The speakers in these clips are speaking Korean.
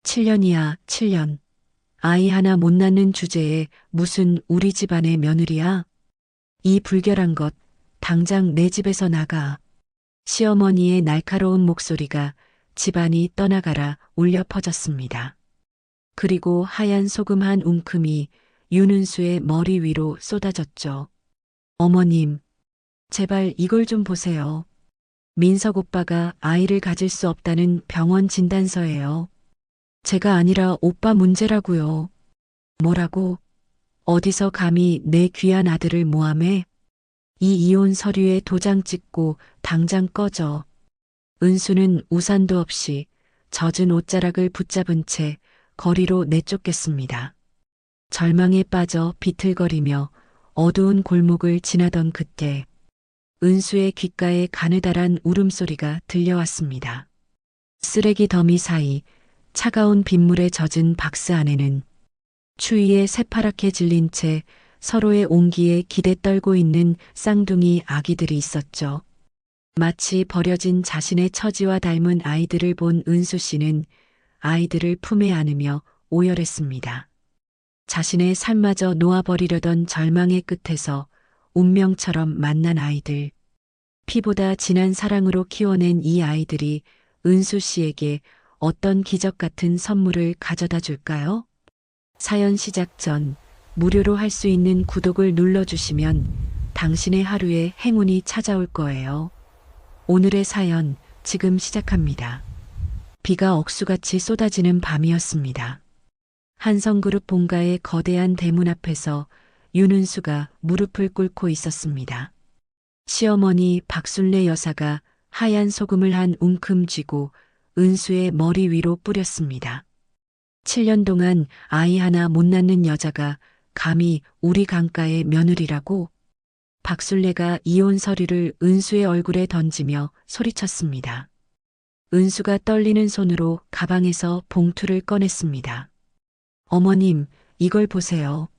7년이야, 7년. 아이 하나 못 낳는 주제에 무슨 우리 집안의 며느리야? 이 불결한 것, 당장 내 집에서 나가. 시어머니의 날카로운 목소리가 집안이 떠나가라 울려 퍼졌습니다. 그리고 하얀 소금 한 움큼이 윤은수의 머리 위로 쏟아졌죠. 어머님, 제발 이걸 좀 보세요. 민석 오빠가 아이를 가질 수 없다는 병원 진단서예요. 제가 아니라 오빠 문제라고요. 뭐라고? 어디서 감히 내 귀한 아들을 모함해? 이 이혼 서류에 도장 찍고 당장 꺼져. 은수는 우산도 없이 젖은 옷자락을 붙잡은 채 거리로 내쫓겠습니다. 절망에 빠져 비틀거리며 어두운 골목을 지나던 그때 은수의 귓가에 가느다란 울음소리가 들려왔습니다. 쓰레기 더미 사이 차가운 빗물에 젖은 박스 안에는 추위에 새파랗게 질린 채 서로의 온기에 기대 떨고 있는 쌍둥이 아기들이 있었죠. 마치 버려진 자신의 처지와 닮은 아이들을 본 은수 씨는 아이들을 품에 안으며 오열했습니다. 자신의 삶마저 놓아버리려던 절망의 끝에서 운명처럼 만난 아이들. 피보다 진한 사랑으로 키워낸 이 아이들이 은수 씨에게 어떤 기적 같은 선물을 가져다 줄까요? 사연 시작 전 무료로 할 수 있는 구독을 눌러주시면 당신의 하루에 행운이 찾아올 거예요. 오늘의 사연 지금 시작합니다. 비가 억수같이 쏟아지는 밤이었습니다. 한성그룹 본가의 거대한 대문 앞에서 윤은수가 무릎을 꿇고 있었습니다. 시어머니 박순례 여사가 하얀 소금을 한 움큼 쥐고 은수의 머리 위로 뿌렸습니다. 7년 동안 아이 하나 못 낳는 여자가 감히 우리 강가의 며느리라고? 박순례가 이혼 서류를 은수의 얼굴에 던지며 소리쳤습니다. 은수가 떨리는 손으로 가방에서 봉투를 꺼냈습니다. 어머님, 이걸 보세요.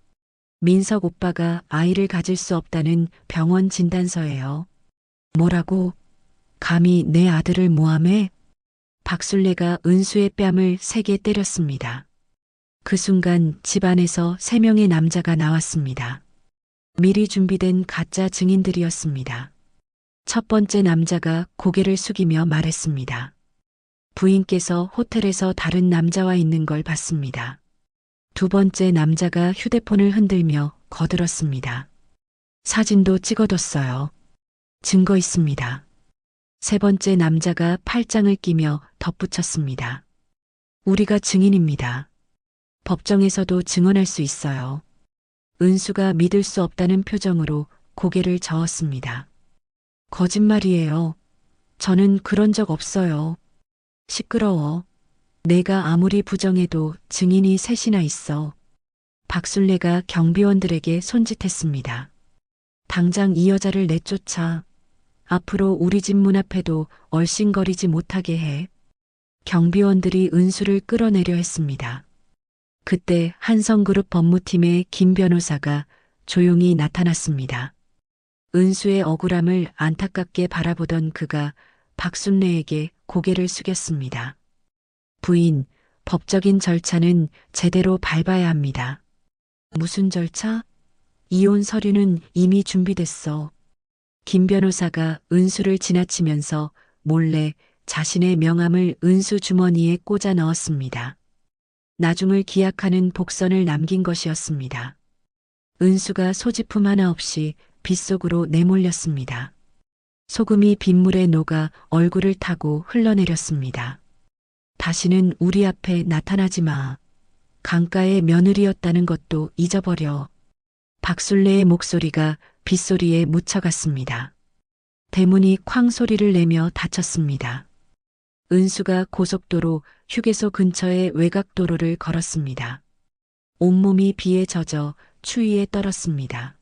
민석 오빠가 아이를 가질 수 없다는 병원 진단서예요. 뭐라고? 감히 내 아들을 모함해? 박순례가 은수의 뺨을 세게 때렸습니다. 그 순간 집안에서 3명의 남자가 나왔습니다. 미리 준비된 가짜 증인들이었습니다. 첫 번째 남자가 고개를 숙이며 말했습니다. 부인께서 호텔에서 다른 남자와 있는 걸 봤습니다. 두 번째 남자가 휴대폰을 흔들며 거들었습니다. 사진도 찍어뒀어요. 증거 있습니다. 세 번째 남자가 팔짱을 끼며 덧붙였습니다. 우리가 증인입니다. 법정에서도 증언할 수 있어요. 은수가 믿을 수 없다는 표정으로 고개를 저었습니다. 거짓말이에요. 저는 그런 적 없어요. 시끄러워. 내가 아무리 부정해도 증인이 셋이나 있어. 박순례가 경비원들에게 손짓했습니다. 당장 이 여자를 내쫓아. 앞으로 우리 집 문 앞에도 얼씬거리지 못하게 해. 경비원들이 은수를 끌어내려 했습니다. 그때 한성그룹 법무팀의 김 변호사가 조용히 나타났습니다. 은수의 억울함을 안타깝게 바라보던 그가 박순례에게 고개를 숙였습니다. 부인, 법적인 절차는 제대로 밟아야 합니다. 무슨 절차? 이혼 서류는 이미 준비됐어. 김 변호사가 은수를 지나치면서 몰래 자신의 명함을 은수 주머니에 꽂아 넣었습니다. 나중을 기약하는 복선을 남긴 것이었습니다. 은수가 소지품 하나 없이 빗속으로 내몰렸습니다. 소금이 빗물에 녹아 얼굴을 타고 흘러내렸습니다. 다시는 우리 앞에 나타나지 마. 강가의 며느리였다는 것도 잊어버려. 박순례의 목소리가 빗소리에 묻혀갔습니다. 대문이 쾅 소리를 내며 닫혔습니다. 은수가 고속도로 휴게소 근처의 외곽도로를 걸었습니다. 온몸이 비에 젖어 추위에 떨었습니다.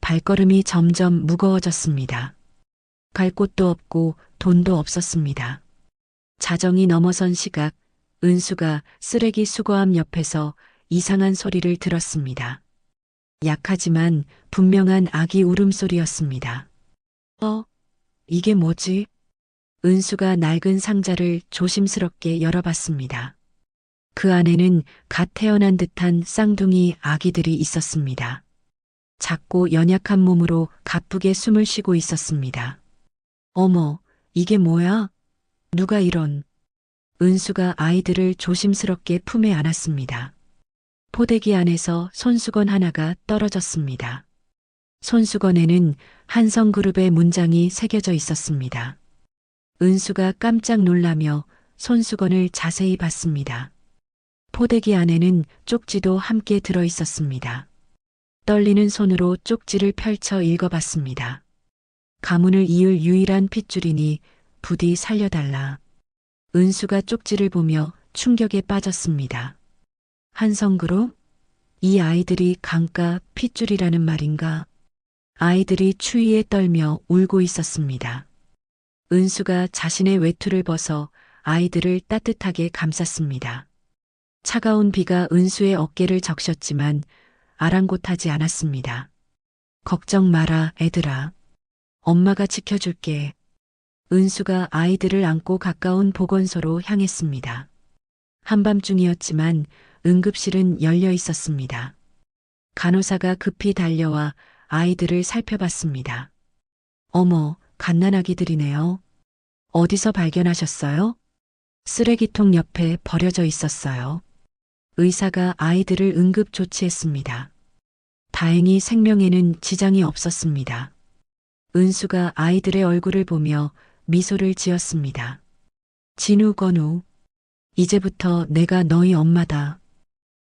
발걸음이 점점 무거워졌습니다. 갈 곳도 없고 돈도 없었습니다. 자정이 넘어선 시각, 은수가 쓰레기 수거함 옆에서 이상한 소리를 들었습니다. 약하지만 분명한 아기 울음소리였습니다. 이게 뭐지? 은수가 낡은 상자를 조심스럽게 열어봤습니다. 그 안에는 갓 태어난 듯한 쌍둥이 아기들이 있었습니다. 작고 연약한 몸으로 가쁘게 숨을 쉬고 있었습니다. 어머, 이게 뭐야? 누가 이런. 은수가 아이들을 조심스럽게 품에 안았습니다. 포대기 안에서 손수건 하나가 떨어졌습니다. 손수건에는 한성그룹의 문장이 새겨져 있었습니다. 은수가 깜짝 놀라며 손수건을 자세히 봤습니다. 포대기 안에는 쪽지도 함께 들어 있었습니다. 떨리는 손으로 쪽지를 펼쳐 읽어봤습니다. 가문을 이을 유일한 핏줄이니 부디 살려달라. 은수가 쪽지를 보며 충격에 빠졌습니다. 한성그룹? 이 아이들이 강가 핏줄이라는 말인가? 아이들이 추위에 떨며 울고 있었습니다. 은수가 자신의 외투를 벗어 아이들을 따뜻하게 감쌌습니다. 차가운 비가 은수의 어깨를 적셨지만 아랑곳하지 않았습니다. 걱정 마라, 애들아. 엄마가 지켜줄게. 은수가 아이들을 안고 가까운 보건소로 향했습니다. 한밤중이었지만 응급실은 열려 있었습니다. 간호사가 급히 달려와 아이들을 살펴봤습니다. 어머, 갓난아기들이네요. 어디서 발견하셨어요? 쓰레기통 옆에 버려져 있었어요. 의사가 아이들을 응급 조치했습니다. 다행히 생명에는 지장이 없었습니다. 은수가 아이들의 얼굴을 보며 미소를 지었습니다. 진우, 건우, 이제부터 내가 너희 엄마다.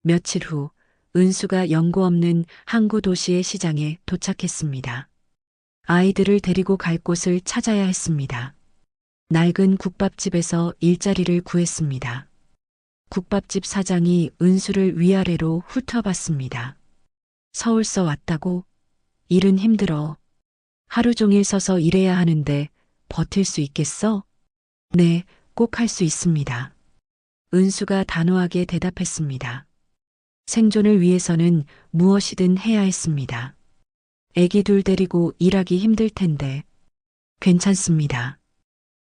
며칠 후 은수가 연고 없는 항구 도시의 시장에 도착했습니다. 아이들을 데리고 갈 곳을 찾아야 했습니다. 낡은 국밥집에서 일자리를 구했습니다. 국밥집 사장이 은수를 위아래로 훑어봤습니다. 서울서 왔다고? 일은 힘들어. 하루 종일 서서 일해야 하는데 버틸 수 있겠어? 네, 꼭 할 수 있습니다. 은수가 단호하게 대답했습니다. 생존을 위해서는 무엇이든 해야 했습니다. 애기 둘 데리고 일하기 힘들 텐데. 괜찮습니다.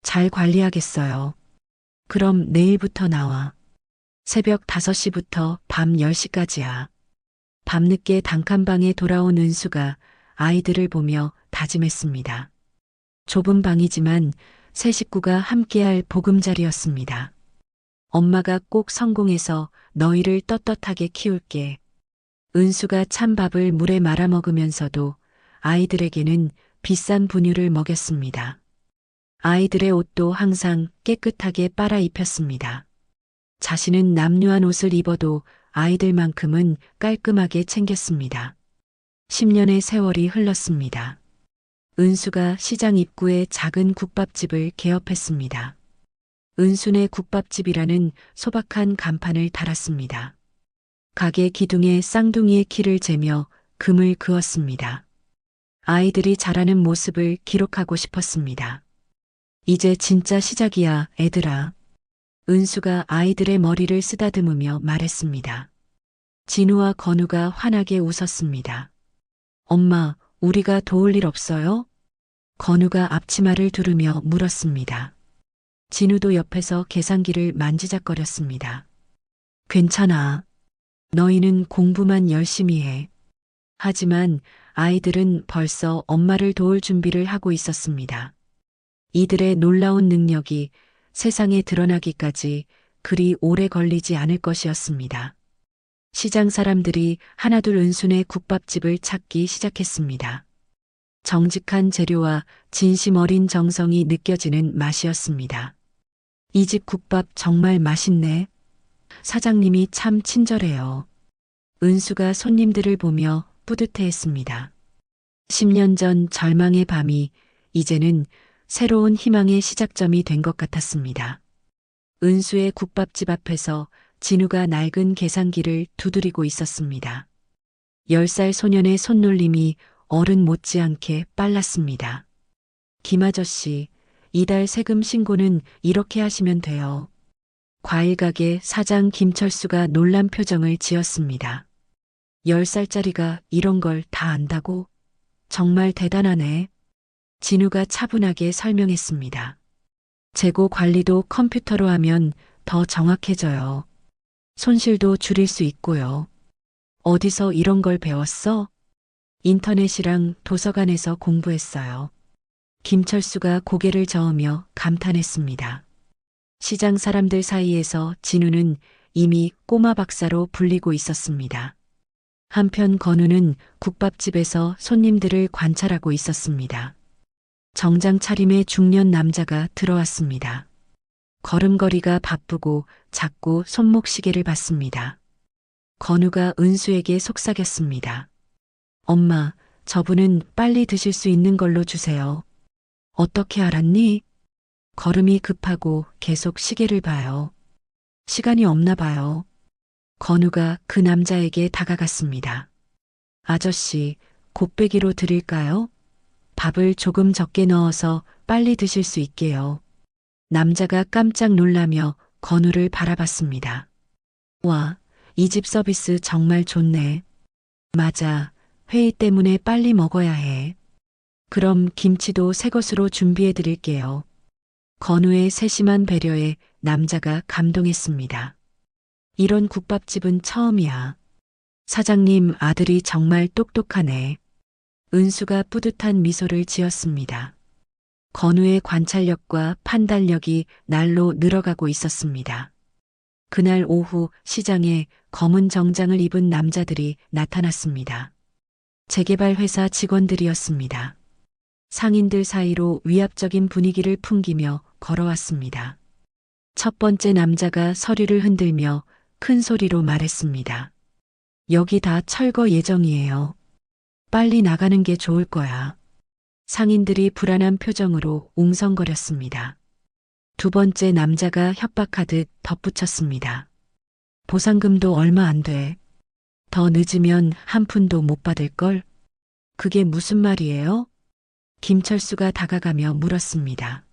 잘 관리하겠어요. 그럼 내일부터 나와. 새벽 5시부터 밤 10시까지야. 밤늦게 단칸방에 돌아온 은수가 아이들을 보며 다짐했습니다. 좁은 방이지만 세 식구가 함께할 보금자리였습니다. 엄마가 꼭 성공해서 너희를 떳떳하게 키울게. 은수가 찬밥을 물에 말아 먹으면서도 아이들에게는 비싼 분유를 먹였습니다. 아이들의 옷도 항상 깨끗하게 빨아 입혔습니다. 자신은 남루한 옷을 입어도 아이들만큼은 깔끔하게 챙겼습니다. 10년의 세월이 흘렀습니다. 은수가 시장 입구에 작은 국밥집을 개업했습니다. 은순의 국밥집이라는 소박한 간판을 달았습니다. 가게 기둥에 쌍둥이의 키를 재며 금을 그었습니다. 아이들이 자라는 모습을 기록하고 싶었습니다. 이제 진짜 시작이야, 애들아. 은수가 아이들의 머리를 쓰다듬으며 말했습니다. 진우와 건우가 환하게 웃었습니다. 엄마, 우리가 도울 일 없어요? 건우가 앞치마를 두르며 물었습니다. 진우도 옆에서 계산기를 만지작거렸습니다. 괜찮아. 너희는 공부만 열심히 해. 하지만 아이들은 벌써 엄마를 도울 준비를 하고 있었습니다. 이들의 놀라운 능력이 세상에 드러나기까지 그리 오래 걸리지 않을 것이었습니다. 시장 사람들이 하나둘 은순의 국밥집을 찾기 시작했습니다. 정직한 재료와 진심 어린 정성이 느껴지는 맛이었습니다. 이 집 국밥 정말 맛있네. 사장님이 참 친절해요. 은수가 손님들을 보며 뿌듯해했습니다. 10년 전 절망의 밤이 이제는 새로운 희망의 시작점이 된 것 같았습니다. 은수의 국밥집 앞에서 진우가 낡은 계산기를 두드리고 있었습니다. 10살 소년의 손놀림이 어른 못지않게 빨랐습니다. 김아저씨, 이달 세금 신고는 이렇게 하시면 돼요. 과일가게 사장 김철수가 놀란 표정을 지었습니다. 10살짜리가 이런 걸 다 안다고? 정말 대단하네. 진우가 차분하게 설명했습니다. 재고 관리도 컴퓨터로 하면 더 정확해져요. 손실도 줄일 수 있고요. 어디서 이런 걸 배웠어? 인터넷이랑 도서관에서 공부했어요. 김철수가 고개를 저으며 감탄했습니다. 시장 사람들 사이에서 진우는 이미 꼬마 박사로 불리고 있었습니다. 한편 건우는 국밥집에서 손님들을 관찰하고 있었습니다. 정장 차림의 중년 남자가 들어왔습니다. 걸음걸이가 바쁘고 자꾸 손목시계를 봤습니다. 건우가 은수에게 속삭였습니다. 엄마, 저분은 빨리 드실 수 있는 걸로 주세요. 어떻게 알았니? 걸음이 급하고 계속 시계를 봐요. 시간이 없나 봐요. 건우가 그 남자에게 다가갔습니다. 아저씨, 곱빼기로 드릴까요? 밥을 조금 적게 넣어서 빨리 드실 수 있게요. 남자가 깜짝 놀라며 건우를 바라봤습니다. 와, 이 집 서비스 정말 좋네. 맞아, 회의 때문에 빨리 먹어야 해. 그럼 김치도 새 것으로 준비해 드릴게요. 건우의 세심한 배려에 남자가 감동했습니다. 이런 국밥집은 처음이야. 사장님 아들이 정말 똑똑하네. 은수가 뿌듯한 미소를 지었습니다. 건우의 관찰력과 판단력이 날로 늘어가고 있었습니다. 그날 오후 시장에 검은 정장을 입은 남자들이 나타났습니다. 재개발 회사 직원들이었습니다. 상인들 사이로 위압적인 분위기를 풍기며 걸어왔습니다. 첫 번째 남자가 서류를 흔들며 큰 소리로 말했습니다. 여기 다 철거 예정이에요. 빨리 나가는 게 좋을 거야. 상인들이 불안한 표정으로 웅성거렸습니다. 두 번째 남자가 협박하듯 덧붙였습니다. 보상금도 얼마 안 돼. 더 늦으면 한 푼도 못 받을걸? 그게 무슨 말이에요? 김철수가 다가가며 물었습니다.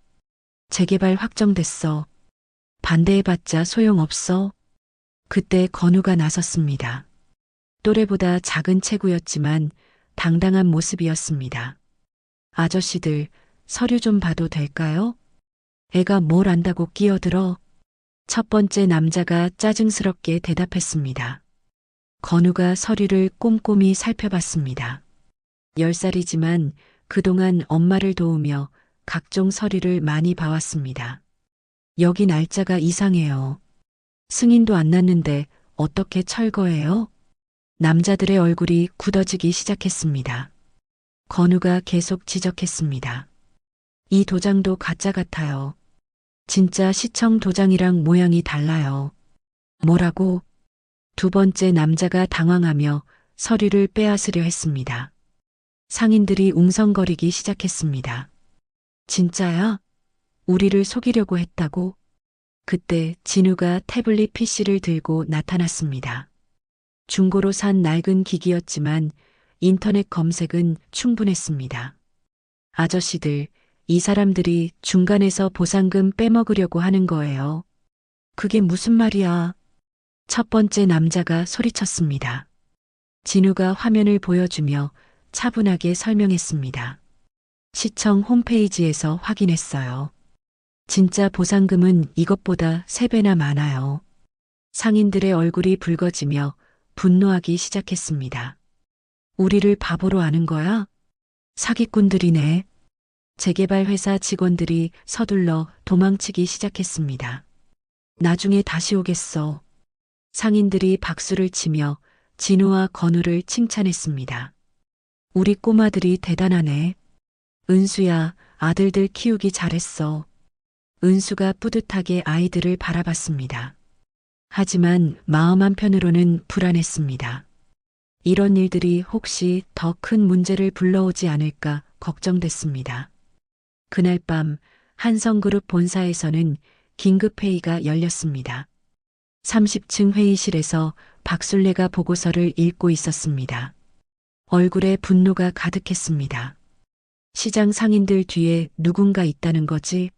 재개발 확정됐어. 반대해봤자 소용없어. 그때 건우가 나섰습니다. 또래보다 작은 체구였지만 당당한 모습이었습니다. 아저씨들, 서류 좀 봐도 될까요? 애가 뭘 안다고 끼어들어? 첫 번째 남자가 짜증스럽게 대답했습니다. 건우가 서류를 꼼꼼히 살펴봤습니다. 10살이지만 그동안 엄마를 도우며 각종 서류를 많이 봐왔습니다. 여기 날짜가 이상해요. 승인도 안 났는데 어떻게 철거해요? 남자들의 얼굴이 굳어지기 시작했습니다. 건우가 계속 지적했습니다. 이 도장도 가짜 같아요. 진짜 시청 도장이랑 모양이 달라요. 뭐라고? 두 번째 남자가 당황하며 서류를 빼앗으려 했습니다. 상인들이 웅성거리기 시작했습니다. 진짜야? 우리를 속이려고 했다고? 그때 진우가 태블릿 PC를 들고 나타났습니다. 중고로 산 낡은 기기였지만 인터넷 검색은 충분했습니다. 아저씨들, 이 사람들이 중간에서 보상금 빼먹으려고 하는 거예요. 그게 무슨 말이야? 첫 번째 남자가 소리쳤습니다. 진우가 화면을 보여주며 차분하게 설명했습니다. 시청 홈페이지에서 확인했어요. 진짜 보상금은 이것보다 3배나 많아요. 상인들의 얼굴이 붉어지며 분노하기 시작했습니다. 우리를 바보로 아는 거야? 사기꾼들이네. 재개발 회사 직원들이 서둘러 도망치기 시작했습니다. 나중에 다시 오겠어. 상인들이 박수를 치며 진우와 건우를 칭찬했습니다. 우리 꼬마들이 대단하네. 은수야, 아들들 키우기 잘했어. 은수가 뿌듯하게 아이들을 바라봤습니다. 하지만 마음 한편으로는 불안했습니다. 이런 일들이 혹시 더 큰 문제를 불러오지 않을까 걱정됐습니다. 그날 밤 한성그룹 본사에서는 긴급회의가 열렸습니다. 30층 회의실에서 박술래가 보고서를 읽고 있었습니다. 얼굴에 분노가 가득했습니다. 시장 상인들 뒤에 누군가 있다는 거지?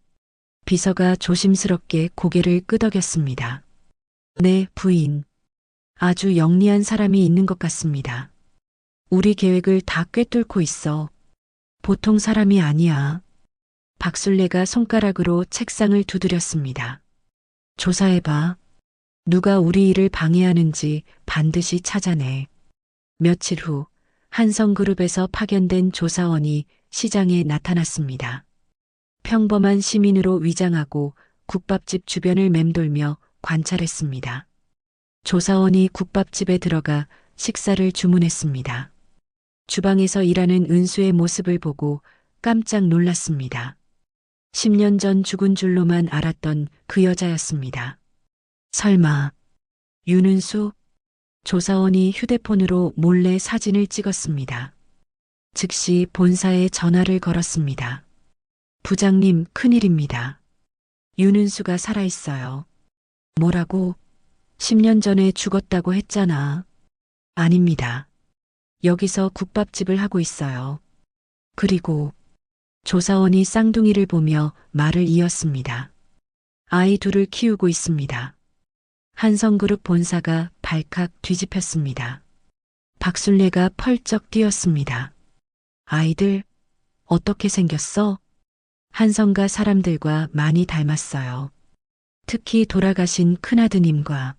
비서가 조심스럽게 고개를 끄덕였습니다. 네, 부인. 아주 영리한 사람이 있는 것 같습니다. 우리 계획을 다 꿰뚫고 있어. 보통 사람이 아니야. 박술래가 손가락으로 책상을 두드렸습니다. 조사해봐. 누가 우리 일을 방해하는지 반드시 찾아내. 며칠 후 한성그룹에서 파견된 조사원이 시장에 나타났습니다. 평범한 시민으로 위장하고 국밥집 주변을 맴돌며 관찰했습니다. 조사원이 국밥집에 들어가 식사를 주문했습니다. 주방에서 일하는 은수의 모습을 보고 깜짝 놀랐습니다. 10년 전 죽은 줄로만 알았던 그 여자였습니다. 설마 윤은수? 조사원이 휴대폰으로 몰래 사진을 찍었습니다. 즉시 본사에 전화를 걸었습니다. 부장님, 큰일입니다. 윤은수가 살아있어요. 뭐라고? 10년 전에 죽었다고 했잖아. 아닙니다. 여기서 국밥집을 하고 있어요. 그리고 조사원이 쌍둥이를 보며 말을 이었습니다. 아이 둘을 키우고 있습니다. 한성그룹 본사가 발칵 뒤집혔습니다. 박순례가 펄쩍 뛰었습니다. 아이들, 어떻게 생겼어? 한성가 사람들과 많이 닮았어요. 특히 돌아가신 큰아드님과.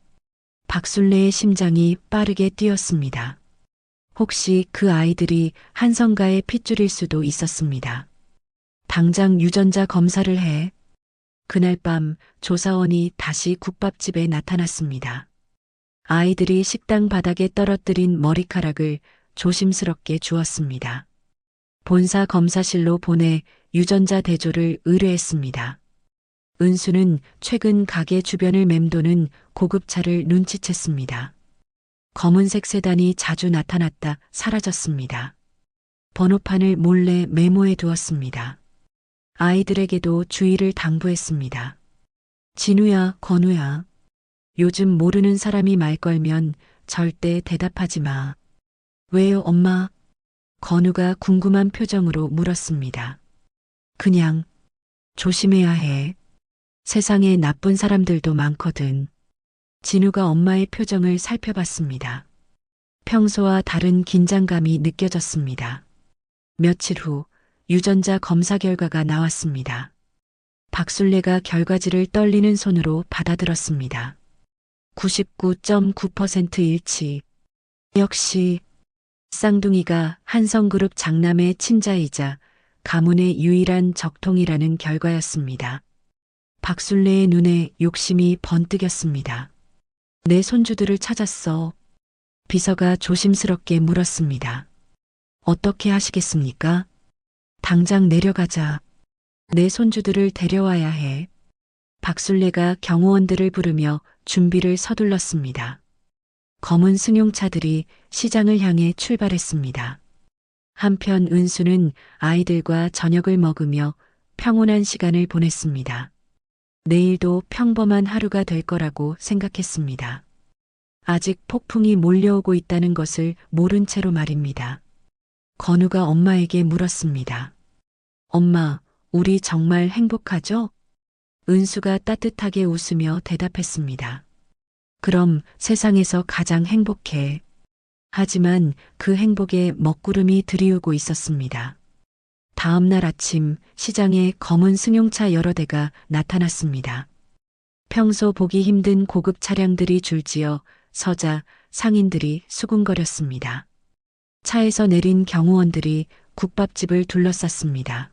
박순례의 심장이 빠르게 뛰었습니다. 혹시 그 아이들이 한성가의 핏줄일 수도 있었습니다. 당장 유전자 검사를 해. 그날 밤 조사원이 다시 국밥집에 나타났습니다. 아이들이 식당 바닥에 떨어뜨린 머리카락을 조심스럽게 주었습니다. 본사 검사실로 보내 유전자 대조를 의뢰했습니다. 은수는 최근 가게 주변을 맴도는 고급차를 눈치챘습니다. 검은색 세단이 자주 나타났다 사라졌습니다. 번호판을 몰래 메모해 두었습니다. 아이들에게도 주의를 당부했습니다. 진우야, 건우야. 요즘 모르는 사람이 말 걸면 절대 대답하지 마. 왜요, 엄마? 건우가 궁금한 표정으로 물었습니다. 그냥 조심해야 해. 세상에 나쁜 사람들도 많거든. 진우가 엄마의 표정을 살펴봤습니다. 평소와 다른 긴장감이 느껴졌습니다. 며칠 후 유전자 검사 결과가 나왔습니다. 박순례가 결과지를 떨리는 손으로 받아들었습니다. 99.9% 일치. 역시 쌍둥이가 한성그룹 장남의 친자이자 가문의 유일한 적통이라는 결과였습니다. 박순례의 눈에 욕심이 번뜩였습니다. 내 손주들을 찾았어. 비서가 조심스럽게 물었습니다. 어떻게 하시겠습니까? 당장 내려가자. 내 손주들을 데려와야 해. 박순례가 경호원들을 부르며 준비를 서둘렀습니다. 검은 승용차들이 시장을 향해 출발했습니다. 한편 은수는 아이들과 저녁을 먹으며 평온한 시간을 보냈습니다. 내일도 평범한 하루가 될 거라고 생각했습니다. 아직 폭풍이 몰려오고 있다는 것을 모른 채로 말입니다. 건우가 엄마에게 물었습니다. 엄마, 우리 정말 행복하죠? 은수가 따뜻하게 웃으며 대답했습니다. 그럼 세상에서 가장 행복해. 하지만 그 행복에 먹구름이 들이우고 있었습니다. 다음 날 아침 시장에 검은 승용차 여러 대가 나타났습니다. 평소 보기 힘든 고급 차량들이 줄지어 서자 상인들이 수군거렸습니다. 차에서 내린 경호원들이 국밥집을 둘러쌌습니다.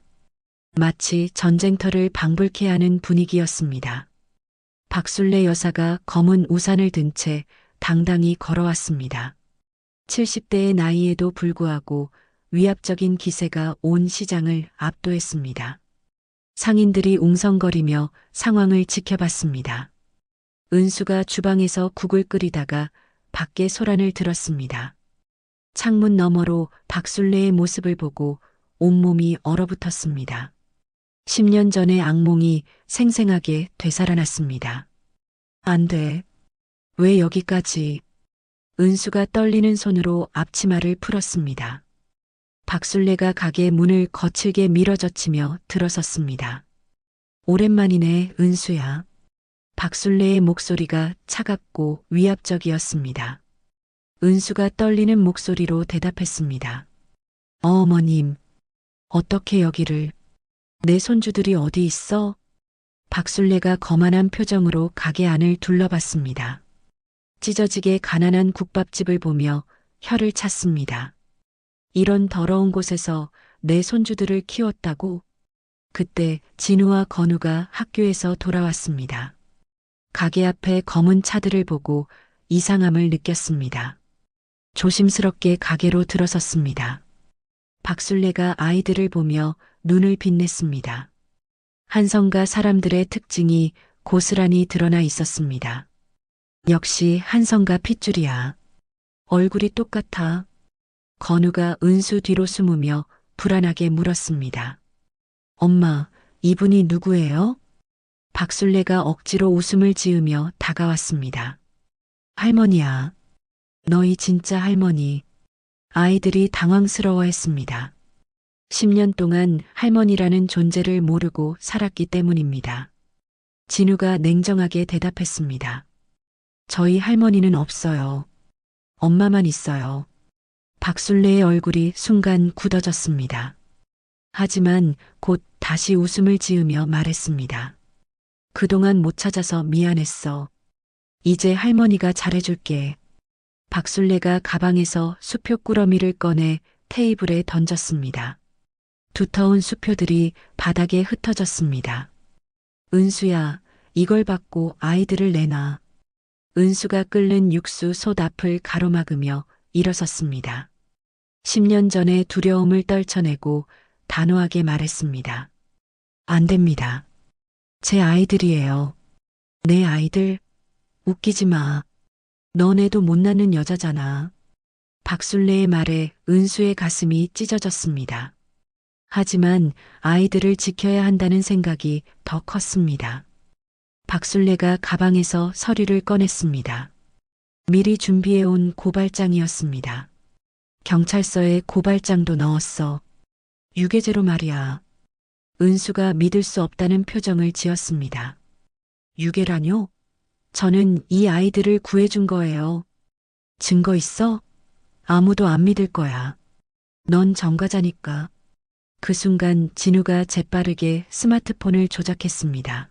마치 전쟁터를 방불케 하는 분위기였습니다. 박순례 여사가 검은 우산을 든 채 당당히 걸어왔습니다. 70대의 나이에도 불구하고 위압적인 기세가 온 시장을 압도했습니다. 상인들이 웅성거리며 상황을 지켜봤습니다. 은수가 주방에서 국을 끓이다가 밖에 소란을 들었습니다. 창문 너머로 박순례의 모습을 보고 온몸이 얼어붙었습니다. 10년 전의 악몽이 생생하게 되살아났습니다. 안 돼. 왜 여기까지? 은수가 떨리는 손으로 앞치마를 풀었습니다. 박순례가 가게 문을 거칠게 밀어젖히며 들어섰습니다. 오랜만이네, 은수야. 박순례의 목소리가 차갑고 위압적이었습니다. 은수가 떨리는 목소리로 대답했습니다. 어머님, 어떻게 여기를... 내 손주들이 어디 있어? 박순례가 거만한 표정으로 가게 안을 둘러봤습니다. 찢어지게 가난한 국밥집을 보며 혀를 찼습니다. 이런 더러운 곳에서 내 손주들을 키웠다고? 그때 진우와 건우가 학교에서 돌아왔습니다. 가게 앞에 검은 차들을 보고 이상함을 느꼈습니다. 조심스럽게 가게로 들어섰습니다. 박술래가 아이들을 보며 눈을 빛냈습니다. 한성가 사람들의 특징이 고스란히 드러나 있었습니다. 역시 한성가 핏줄이야. 얼굴이 똑같아. 건우가 은수 뒤로 숨으며 불안하게 물었습니다. 엄마, 이분이 누구예요? 박술래가 억지로 웃음을 지으며 다가왔습니다. 할머니야. 너희 진짜 할머니. 아이들이 당황스러워했습니다. 10년 동안 할머니라는 존재를 모르고 살았기 때문입니다. 진우가 냉정하게 대답했습니다. 저희 할머니는 없어요. 엄마만 있어요. 박술래의 얼굴이 순간 굳어졌습니다. 하지만 곧 다시 웃음을 지으며 말했습니다. 그동안 못 찾아서 미안했어. 이제 할머니가 잘해줄게. 박술래가 가방에서 수표 꾸러미를 꺼내 테이블에 던졌습니다. 두터운 수표들이 바닥에 흩어졌습니다. 은수야, 이걸 받고 아이들을 내놔. 은수가 끓는 육수 솥 앞을 가로막으며 일어섰습니다. 10년 전의 두려움을 떨쳐내고 단호하게 말했습니다. 안 됩니다. 제 아이들이에요. 내 아이들? 웃기지 마. 너네도 못 낳는 여자잖아. 박술래의 말에 은수의 가슴이 찢어졌습니다. 하지만 아이들을 지켜야 한다는 생각이 더 컸습니다. 박술래가 가방에서 서류를 꺼냈습니다. 미리 준비해온 고발장이었습니다. 경찰서에 고발장도 넣었어. 유괴죄로 말이야. 은수가 믿을 수 없다는 표정을 지었습니다. 유괴라뇨? 저는 이 아이들을 구해준 거예요. 증거 있어? 아무도 안 믿을 거야. 넌 전과자니까. 그 순간 진우가 재빠르게 스마트폰을 조작했습니다.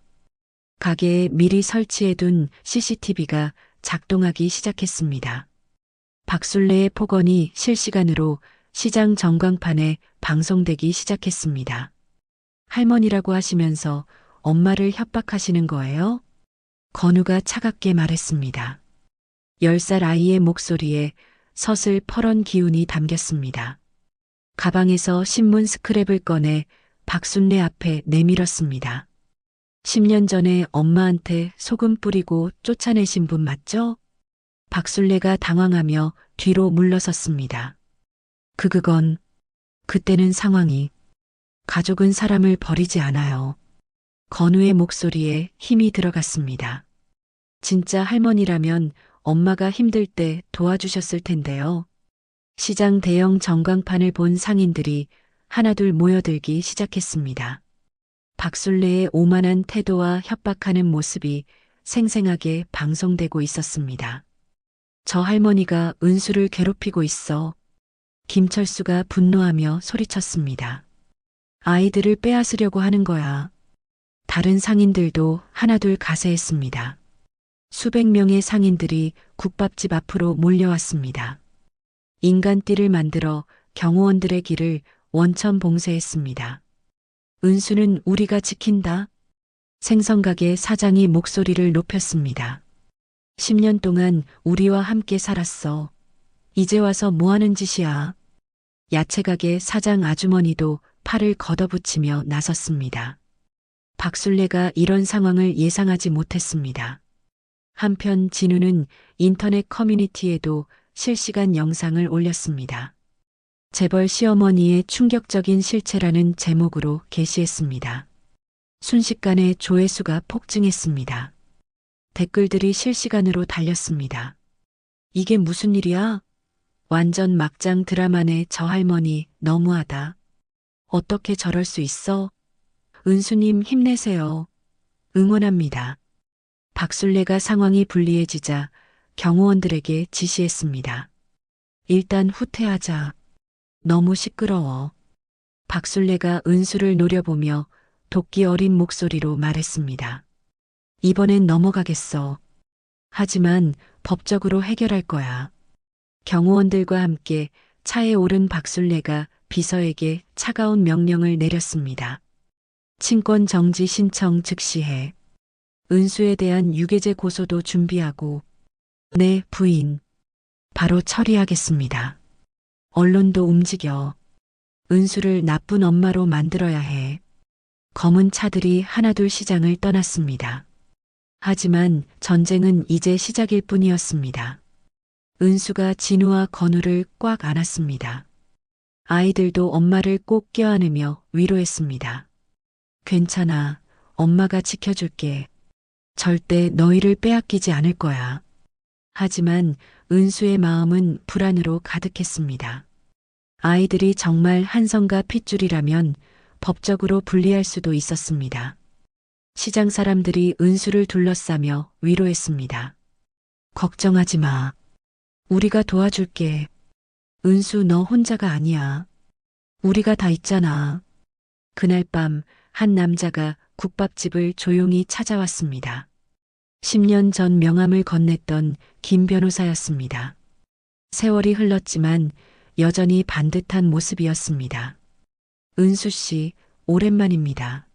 가게에 미리 설치해둔 CCTV가 작동하기 시작했습니다. 박술래의 폭언이 실시간으로 시장 전광판에 방송되기 시작했습니다. 할머니라고 하시면서 엄마를 협박하시는 거예요? 건우가 차갑게 말했습니다. 10살 아이의 목소리에 서슬퍼런 기운이 담겼습니다. 가방에서 신문 스크랩을 꺼내 박술래 앞에 내밀었습니다. 10년 전에 엄마한테 소금 뿌리고 쫓아내신 분 맞죠? 박술래가 당황하며 뒤로 물러섰습니다. 그건 그때는 상황이 가족은 사람을 버리지 않아요. 건우의 목소리에 힘이 들어갔습니다. 진짜 할머니라면 엄마가 힘들 때 도와주셨을 텐데요. 시장 대형 전광판을 본 상인들이 하나둘 모여들기 시작했습니다. 박술래의 오만한 태도와 협박하는 모습이 생생하게 방송되고 있었습니다. 저 할머니가 은수를 괴롭히고 있어. 김철수가 분노하며 소리쳤습니다. 아이들을 빼앗으려고 하는 거야. 다른 상인들도 하나둘 가세했습니다. 수백 명의 상인들이 국밥집 앞으로 몰려왔습니다. 인간띠를 만들어 경호원들의 길을 원천 봉쇄했습니다. 은수는 우리가 지킨다. 생선가게 사장이 목소리를 높였습니다. 10년 동안 우리와 함께 살았어. 이제 와서 뭐 하는 짓이야? 야채가게 사장 아주머니도 팔을 걷어붙이며 나섰습니다. 박술래가 이런 상황을 예상하지 못했습니다. 한편 진우는 인터넷 커뮤니티에도 실시간 영상을 올렸습니다. 재벌 시어머니의 충격적인 실체라는 제목으로 게시했습니다. 순식간에 조회수가 폭증했습니다. 댓글들이 실시간으로 달렸습니다. 이게 무슨 일이야? 완전 막장 드라마네. 저 할머니 너무하다. 어떻게 저럴 수 있어? 은수님 힘내세요. 응원합니다. 박술래가 상황이 불리해지자 경호원들에게 지시했습니다. 일단 후퇴하자. 너무 시끄러워. 박술래가 은수를 노려보며 도끼 어린 목소리로 말했습니다. 이번엔 넘어가겠어. 하지만 법적으로 해결할 거야. 경호원들과 함께 차에 오른 박술래가 비서에게 차가운 명령을 내렸습니다. 친권 정지 신청 즉시 해. 은수에 대한 유괴죄 고소도 준비하고. 네, 부인. 바로 처리하겠습니다. 언론도 움직여. 은수를 나쁜 엄마로 만들어야 해. 검은 차들이 하나둘 시장을 떠났습니다. 하지만 전쟁은 이제 시작일 뿐이었습니다. 은수가 진우와 건우를 꽉 안았습니다. 아이들도 엄마를 꼭 껴안으며 위로했습니다. 괜찮아. 엄마가 지켜줄게. 절대 너희를 빼앗기지 않을 거야. 하지만 은수의 마음은 불안으로 가득했습니다. 아이들이 정말 한성과 핏줄이라면 법적으로 분리할 수도 있었습니다. 시장 사람들이 은수를 둘러싸며 위로했습니다. 걱정하지 마. 우리가 도와줄게. 은수 너 혼자가 아니야. 우리가 다 있잖아. 그날 밤 한 남자가 국밥집을 조용히 찾아왔습니다. 10년 전 명함을 건넸던 김 변호사였습니다. 세월이 흘렀지만 여전히 반듯한 모습이었습니다. 은수 씨, 오랜만입니다.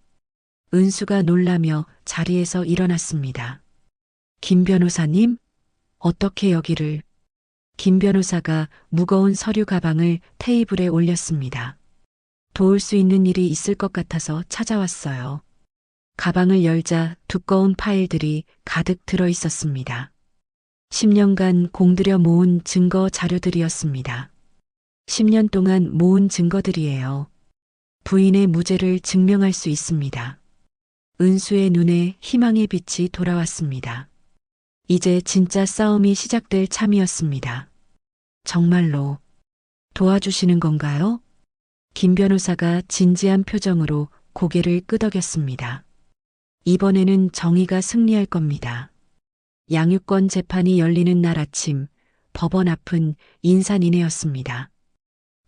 은수가 놀라며 자리에서 일어났습니다. 김 변호사님? 어떻게 여기를? 김 변호사가 무거운 서류 가방을 테이블에 올렸습니다. 도울 수 있는 일이 있을 것 같아서 찾아왔어요. 가방을 열자 두꺼운 파일들이 가득 들어 있었습니다. 10년간 공들여 모은 증거 자료들이었습니다. 10년 동안 모은 증거들이에요. 부인의 무죄를 증명할 수 있습니다. 은수의 눈에 희망의 빛이 돌아왔습니다. 이제 진짜 싸움이 시작될 참이었습니다. 정말로 도와주시는 건가요? 김 변호사가 진지한 표정으로 고개를 끄덕였습니다. 이번에는 정의가 승리할 겁니다. 양육권 재판이 열리는 날 아침, 법원 앞은 인산인해였습니다.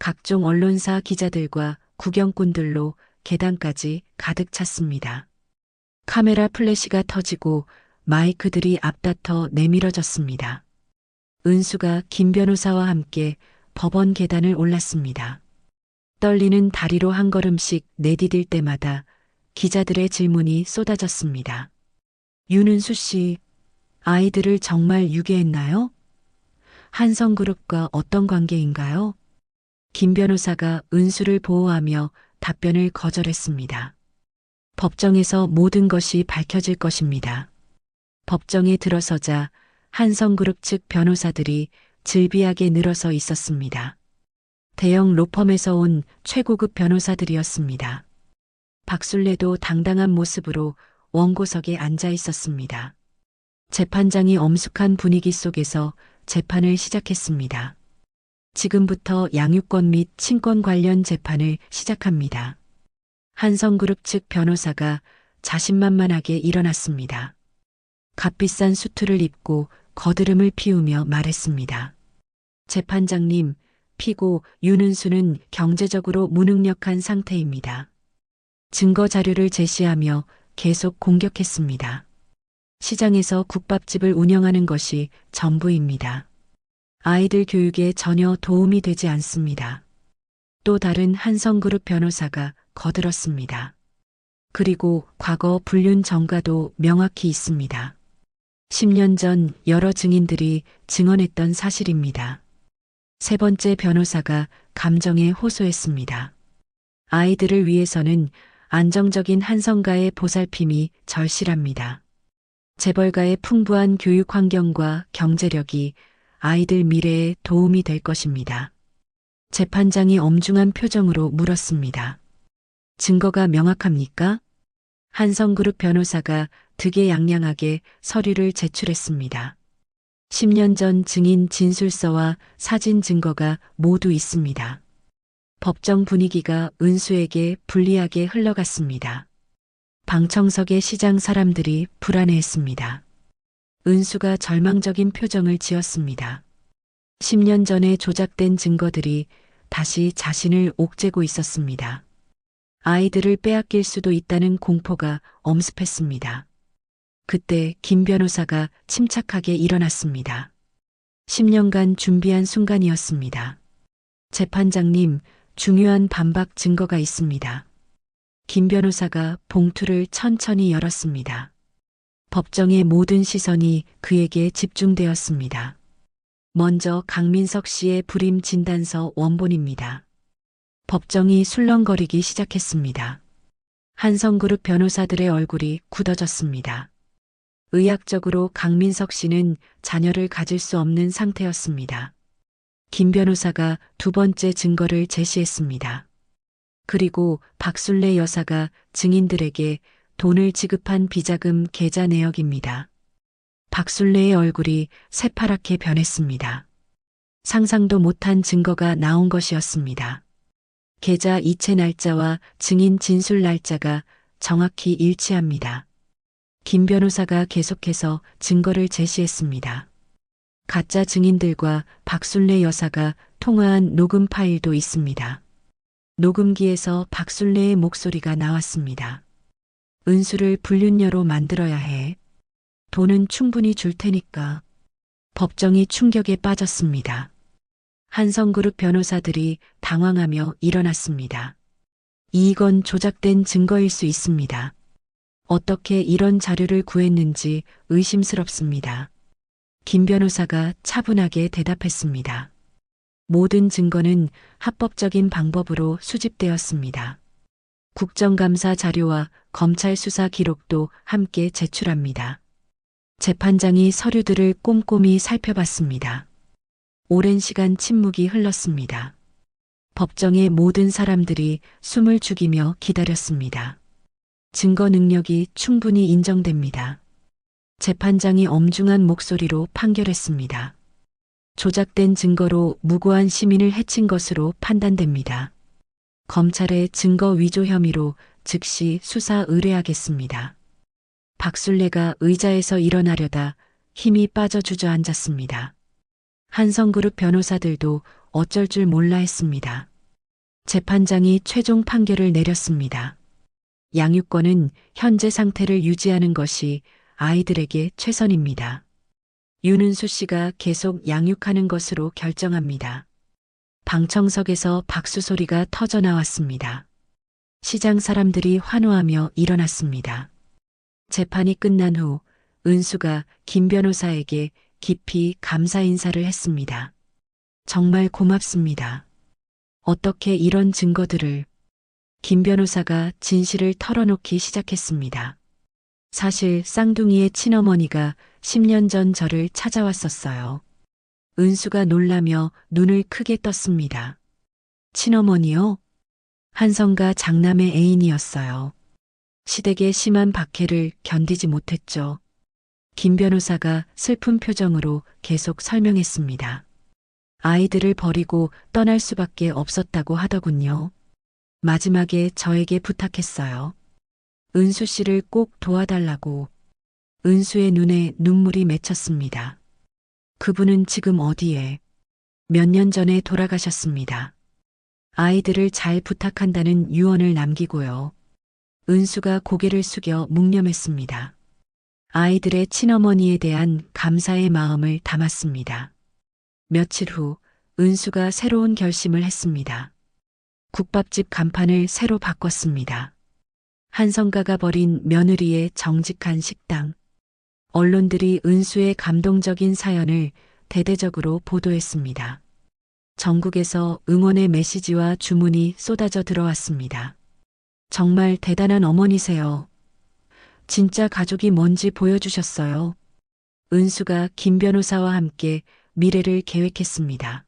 각종 언론사 기자들과 구경꾼들로 계단까지 가득 찼습니다. 카메라 플래시가 터지고 마이크들이 앞다퉈 내밀어졌습니다. 은수가 김 변호사와 함께 법원 계단을 올랐습니다. 떨리는 다리로 한 걸음씩 내디딜 때마다 기자들의 질문이 쏟아졌습니다. 윤은수 씨, 아이들을 정말 유괴했나요? 한성그룹과 어떤 관계인가요? 김 변호사가 은수를 보호하며 답변을 거절했습니다. 법정에서 모든 것이 밝혀질 것입니다. 법정에 들어서자 한성그룹 측 변호사들이 질비하게 늘어서 있었습니다. 대형 로펌에서 온 최고급 변호사들이었습니다. 박술래도 당당한 모습으로 원고석에 앉아 있었습니다. 재판장이 엄숙한 분위기 속에서 재판을 시작했습니다. 지금부터 양육권 및 친권 관련 재판을 시작합니다. 한성그룹 측 변호사가 자신만만하게 일어났습니다. 값비싼 수트를 입고 거드름을 피우며 말했습니다. 재판장님, 피고 윤은수는 경제적으로 무능력한 상태입니다. 증거 자료를 제시하며 계속 공격했습니다. 시장에서 국밥집을 운영하는 것이 전부입니다. 아이들 교육에 전혀 도움이 되지 않습니다. 또 다른 한성그룹 변호사가 거들었습니다. 그리고 과거 불륜 전과도 명확히 있습니다. 10년 전 여러 증인들이 증언했던 사실입니다. 세 번째 변호사가 감정에 호소했습니다. 아이들을 위해서는 안정적인 한성가의 보살핌이 절실합니다. 재벌가의 풍부한 교육 환경과 경제력이 아이들 미래에 도움이 될 것입니다. 재판장이 엄중한 표정으로 물었습니다. 증거가 명확합니까? 한성그룹 변호사가 득에양양하게 서류를 제출했습니다. 10년 전 증인 진술서와 사진 증거가 모두 있습니다. 법정 분위기가 은수에게 불리하게 흘러갔습니다. 방청석의 시장 사람들이 불안해했습니다. 은수가 절망적인 표정을 지었습니다. 10년 전에 조작된 증거들이 다시 자신을 옥죄고 있었습니다. 아이들을 빼앗길 수도 있다는 공포가 엄습했습니다. 그때 김 변호사가 침착하게 일어났습니다. 10년간 준비한 순간이었습니다. 재판장님, 중요한 반박 증거가 있습니다. 김 변호사가 봉투를 천천히 열었습니다. 법정의 모든 시선이 그에게 집중되었습니다. 먼저 강민석 씨의 불임 진단서 원본입니다. 법정이 술렁거리기 시작했습니다. 한성그룹 변호사들의 얼굴이 굳어졌습니다. 의학적으로 강민석 씨는 자녀를 가질 수 없는 상태였습니다. 김 변호사가 두 번째 증거를 제시했습니다. 그리고 박순례 여사가 증인들에게 돈을 지급한 비자금 계좌 내역입니다. 박순례의 얼굴이 새파랗게 변했습니다. 상상도 못한 증거가 나온 것이었습니다. 계좌 이체 날짜와 증인 진술 날짜가 정확히 일치합니다. 김 변호사가 계속해서 증거를 제시했습니다. 가짜 증인들과 박순례 여사가 통화한 녹음 파일도 있습니다. 녹음기에서 박순례의 목소리가 나왔습니다. 은수를 불륜녀로 만들어야 해. 돈은 충분히 줄 테니까. 법정이 충격에 빠졌습니다. 한성그룹 변호사들이 당황하며 일어났습니다. 이건 조작된 증거일 수 있습니다. 어떻게 이런 자료를 구했는지 의심스럽습니다. 김 변호사가 차분하게 대답했습니다. 모든 증거는 합법적인 방법으로 수집되었습니다. 국정감사 자료와 검찰 수사 기록도 함께 제출합니다. 재판장이 서류들을 꼼꼼히 살펴봤습니다. 오랜 시간 침묵이 흘렀습니다. 법정의 모든 사람들이 숨을 죽이며 기다렸습니다. 증거 능력이 충분히 인정됩니다. 재판장이 엄중한 목소리로 판결했습니다. 조작된 증거로 무고한 시민을 해친 것으로 판단됩니다. 검찰의 증거 위조 혐의로 즉시 수사 의뢰하겠습니다. 박순례가 의자에서 일어나려다 힘이 빠져 주저앉았습니다. 한성그룹 변호사들도 어쩔 줄 몰라 했습니다. 재판장이 최종 판결을 내렸습니다. 양육권은 현재 상태를 유지하는 것이 아이들에게 최선입니다. 윤은수 씨가 계속 양육하는 것으로 결정합니다. 방청석에서 박수 소리가 터져 나왔습니다. 시장 사람들이 환호하며 일어났습니다. 재판이 끝난 후 은수가 김 변호사에게 깊이 감사 인사를 했습니다. 정말 고맙습니다. 어떻게 이런 증거들을. 김 변호사가 진실을 털어놓기 시작했습니다. 사실 쌍둥이의 친어머니가 10년 전 저를 찾아왔었어요. 은수가 놀라며 눈을 크게 떴습니다. 친어머니요? 한성가 장남의 애인이었어요. 시댁의 심한 박해를 견디지 못했죠. 김 변호사가 슬픈 표정으로 계속 설명했습니다. 아이들을 버리고 떠날 수밖에 없었다고 하더군요. 마지막에 저에게 부탁했어요. 은수 씨를 꼭 도와달라고. 은수의 눈에 눈물이 맺혔습니다. 그분은 지금 어디에? 몇 년 전에 돌아가셨습니다. 아이들을 잘 부탁한다는 유언을 남기고요. 은수가 고개를 숙여 묵념했습니다. 아이들의 친어머니에 대한 감사의 마음을 담았습니다. 며칠 후 은수가 새로운 결심을 했습니다. 국밥집 간판을 새로 바꿨습니다. 한성가가 벌인 며느리의 정직한 식당. 언론들이 은수의 감동적인 사연을 대대적으로 보도했습니다. 전국에서 응원의 메시지와 주문이 쏟아져 들어왔습니다. 정말 대단한 어머니세요. 진짜 가족이 뭔지 보여주셨어요. 은수가 김 변호사와 함께 미래를 계획했습니다.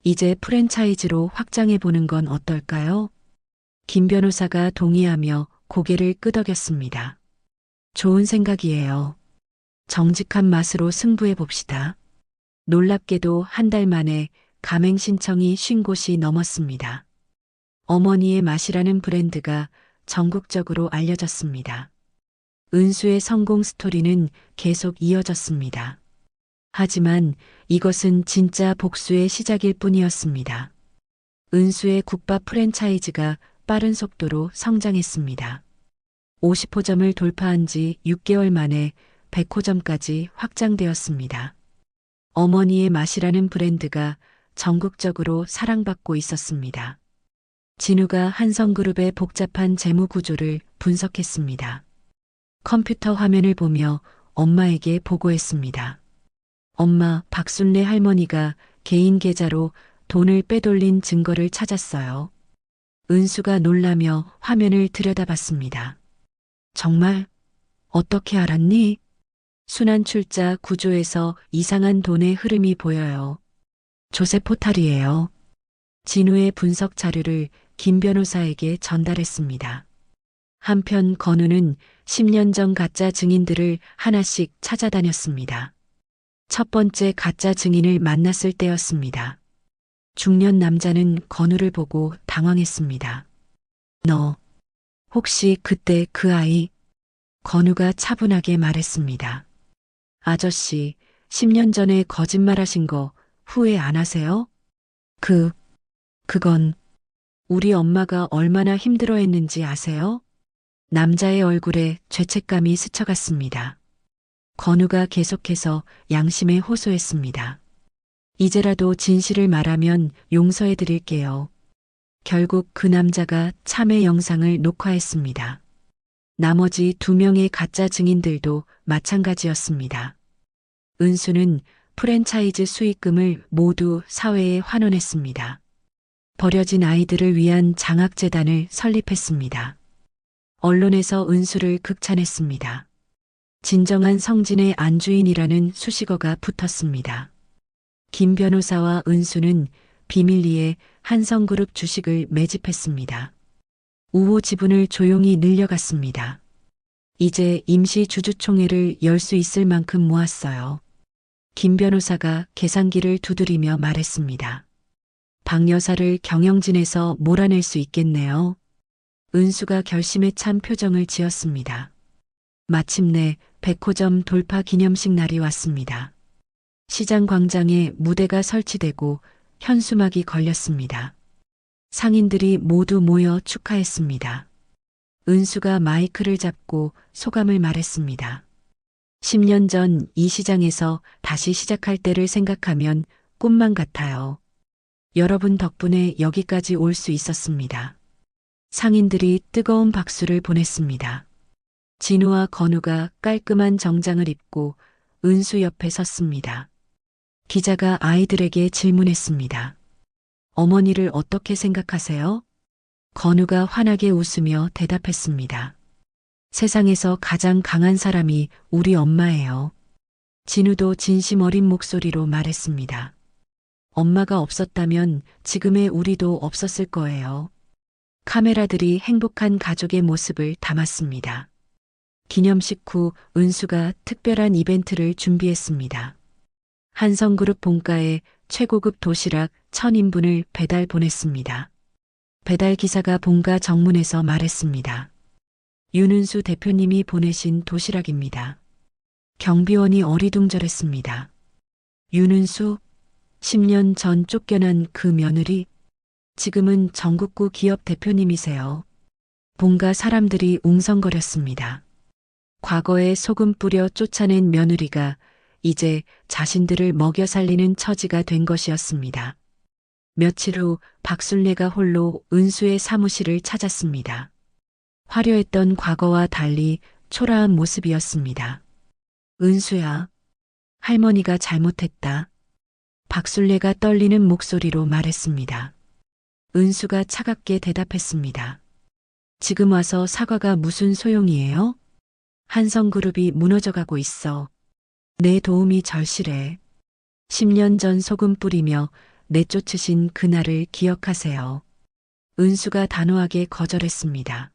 이제 프랜차이즈로 확장해 보는 건 어떨까요? 김 변호사가 동의하며 고개를 끄덕였습니다. 좋은 생각이에요. 정직한 맛으로 승부해 봅시다. 놀랍게도 한 달 만에 가맹 신청이 50곳이 넘었습니다. 어머니의 맛이라는 브랜드가 전국적으로 알려졌습니다. 은수의 성공 스토리는 계속 이어졌습니다. 하지만 이것은 진짜 복수의 시작일 뿐이었습니다. 은수의 국밥 프랜차이즈가 빠른 속도로 성장했습니다. 50호점을 돌파한 지 6개월 만에 100호점까지 확장되었습니다. 어머니의 맛이라는 브랜드가 전국적으로 사랑받고 있었습니다. 진우가 한성그룹의 복잡한 재무 구조를 분석했습니다. 컴퓨터 화면을 보며 엄마에게 보고했습니다. 엄마, 박순례 할머니가 개인 계좌로 돈을 빼돌린 증거를 찾았어요. 은수가 놀라며 화면을 들여다봤습니다. 정말? 어떻게 알았니? 순환출자 구조에서 이상한 돈의 흐름이 보여요. 조세 포탈이에요. 진우의 분석 자료를 김 변호사에게 전달했습니다. 한편 건우는 10년 전 가짜 증인들을 하나씩 찾아다녔습니다. 첫 번째 가짜 증인을 만났을 때였습니다. 중년 남자는 건우를 보고 당황했습니다. 너, 혹시 그때 그 아이? 건우가 차분하게 말했습니다. 아저씨, 10년 전에 거짓말하신 거 후회 안 하세요? 그건 우리 엄마가 얼마나 힘들어했는지 아세요? 남자의 얼굴에 죄책감이 스쳐갔습니다. 건우가 계속해서 양심에 호소했습니다. 이제라도 진실을 말하면 용서해 드릴게요. 결국 그 남자가 참회 영상을 녹화했습니다. 나머지 2명의 가짜 증인들도 마찬가지였습니다. 은수는 프랜차이즈 수익금을 모두 사회에 환원했습니다. 버려진 아이들을 위한 장학재단을 설립했습니다. 언론에서 은수를 극찬했습니다. 진정한 성진의 안주인이라는 수식어가 붙었습니다. 김 변호사와 은수는 비밀리에 한성그룹 주식을 매집했습니다. 우호 지분을 조용히 늘려갔습니다. 이제 임시 주주총회를 열 수 있을 만큼 모았어요. 김 변호사가 계산기를 두드리며 말했습니다. 박 여사를 경영진에서 몰아낼 수 있겠네요. 은수가 결심에 찬 표정을 지었습니다. 마침내 100호점 돌파 기념식 날이 왔습니다. 시장 광장에 무대가 설치되고 현수막이 걸렸습니다. 상인들이 모두 모여 축하했습니다. 은수가 마이크를 잡고 소감을 말했습니다. 10년 전 이 시장에서 다시 시작할 때를 생각하면 꿈만 같아요. 여러분 덕분에 여기까지 올 수 있었습니다. 상인들이 뜨거운 박수를 보냈습니다. 진우와 건우가 깔끔한 정장을 입고 은수 옆에 섰습니다. 기자가 아이들에게 질문했습니다. 어머니를 어떻게 생각하세요? 건우가 환하게 웃으며 대답했습니다. 세상에서 가장 강한 사람이 우리 엄마예요. 진우도 진심 어린 목소리로 말했습니다. 엄마가 없었다면 지금의 우리도 없었을 거예요. 카메라들이 행복한 가족의 모습을 담았습니다. 기념식 후 은수가 특별한 이벤트를 준비했습니다. 한성그룹 본가에 최고급 도시락 1000인분을 배달 보냈습니다. 배달 기사가 본가 정문에서 말했습니다. 윤은수 대표님이 보내신 도시락입니다. 경비원이 어리둥절했습니다. 윤은수? 10년 전 쫓겨난 그 며느리? 지금은 전국구 기업 대표님이세요. 본가 사람들이 웅성거렸습니다. 과거에 소금 뿌려 쫓아낸 며느리가 이제 자신들을 먹여 살리는 처지가 된 것이었습니다. 며칠 후 박순례가 홀로 은수의 사무실을 찾았습니다. 화려했던 과거와 달리 초라한 모습이었습니다. 은수야, 할머니가 잘못했다. 박순례가 떨리는 목소리로 말했습니다. 은수가 차갑게 대답했습니다. 지금 와서 사과가 무슨 소용이에요? 한성그룹이 무너져가고 있어. 내 도움이 절실해. 10년 전 소금 뿌리며 내쫓으신 그날을 기억하세요. 은수가 단호하게 거절했습니다.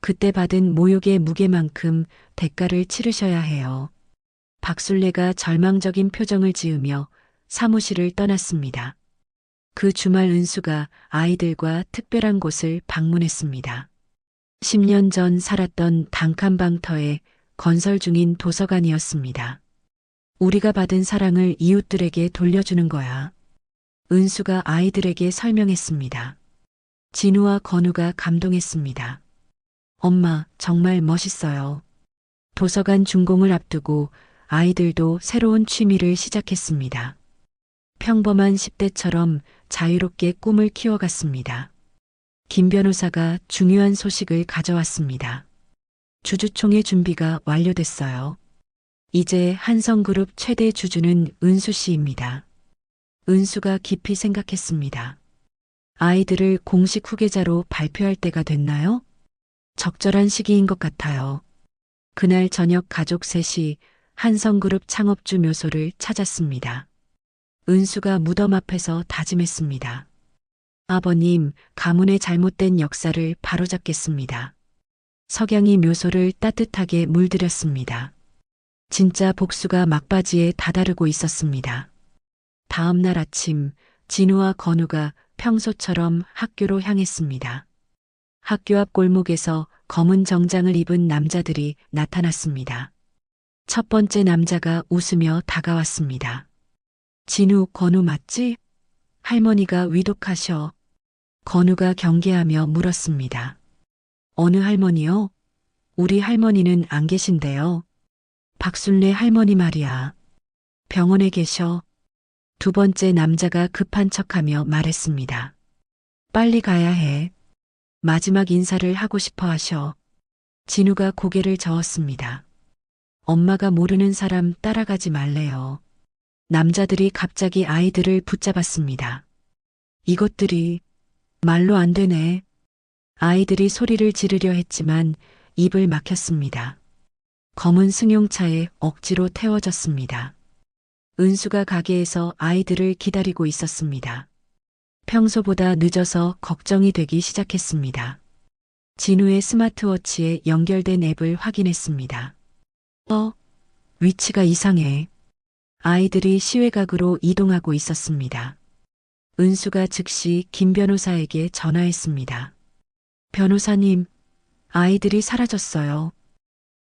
그때 받은 모욕의 무게만큼 대가를 치르셔야 해요. 박순례가 절망적인 표정을 지으며 사무실을 떠났습니다. 그 주말 은수가 아이들과 특별한 곳을 방문했습니다. 10년 전 살았던 단칸방터에 건설 중인 도서관이었습니다. 우리가 받은 사랑을 이웃들에게 돌려주는 거야. 은수가 아이들에게 설명했습니다. 진우와 건우가 감동했습니다. 엄마, 정말 멋있어요. 도서관 준공을 앞두고 아이들도 새로운 취미를 시작했습니다. 평범한 10대처럼 자유롭게 꿈을 키워갔습니다. 김 변호사가 중요한 소식을 가져왔습니다. 주주총회 준비가 완료됐어요. 이제 한성그룹 최대 주주는 은수 씨입니다. 은수가 깊이 생각했습니다. 아이들을 공식 후계자로 발표할 때가 됐나요? 적절한 시기인 것 같아요. 그날 저녁 가족 셋이 한성그룹 창업주 묘소를 찾았습니다. 은수가 무덤 앞에서 다짐했습니다. 아버님, 가문의 잘못된 역사를 바로잡겠습니다. 석양이 묘소를 따뜻하게 물들였습니다. 진짜 복수가 막바지에 다다르고 있었습니다. 다음 날 아침, 진우와 건우가 평소처럼 학교로 향했습니다. 학교 앞 골목에서 검은 정장을 입은 남자들이 나타났습니다. 첫 번째 남자가 웃으며 다가왔습니다. 진우, 건우 맞지? 할머니가 위독하셔. 건우가 경계하며 물었습니다. 어느 할머니요? 우리 할머니는 안 계신데요. 박순례 할머니 말이야. 병원에 계셔. 두 번째 남자가 급한 척하며 말했습니다. 빨리 가야 해. 마지막 인사를 하고 싶어 하셔. 진우가 고개를 저었습니다. 엄마가 모르는 사람 따라가지 말래요. 남자들이 갑자기 아이들을 붙잡았습니다. 이것들이 말로 안 되네. 아이들이 소리를 지르려 했지만 입을 막혔습니다. 검은 승용차에 억지로 태워졌습니다. 은수가 가게에서 아이들을 기다리고 있었습니다. 평소보다 늦어서 걱정이 되기 시작했습니다. 진우의 스마트워치에 연결된 앱을 확인했습니다. 위치가 이상해. 아이들이 시외각으로 이동하고 있었습니다. 은수가 즉시 김 변호사에게 전화했습니다. 변호사님, 아이들이 사라졌어요.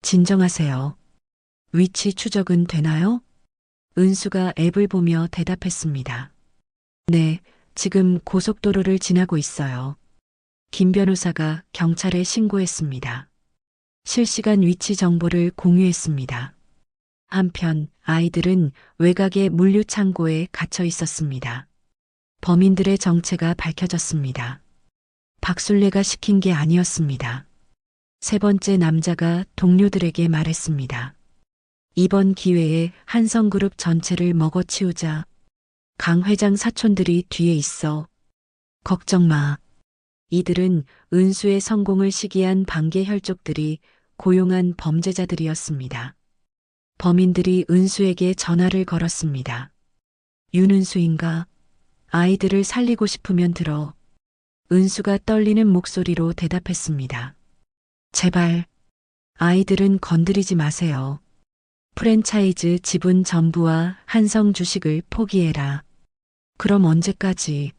진정하세요. 위치 추적은 되나요? 은수가 앱을 보며 대답했습니다. 네, 지금 고속도로를 지나고 있어요. 김 변호사가 경찰에 신고했습니다. 실시간 위치 정보를 공유했습니다. 한편 아이들은 외곽의 물류 창고에 갇혀 있었습니다. 범인들의 정체가 밝혀졌습니다. 박순례가 시킨 게 아니었습니다. 세 번째 남자가 동료들에게 말했습니다. 이번 기회에 한성그룹 전체를 먹어치우자. 강 회장 사촌들이 뒤에 있어. 걱정 마. 이들은 은수의 성공을 시기한 반개 혈족들이 고용한 범죄자들이었습니다. 범인들이 은수에게 전화를 걸었습니다. 윤은수인가? 아이들을 살리고 싶으면 들어. 은수가 떨리는 목소리로 대답했습니다. 제발, 아이들은 건드리지 마세요. 프랜차이즈 지분 전부와 한성 주식을 포기해라. 그럼 언제까지?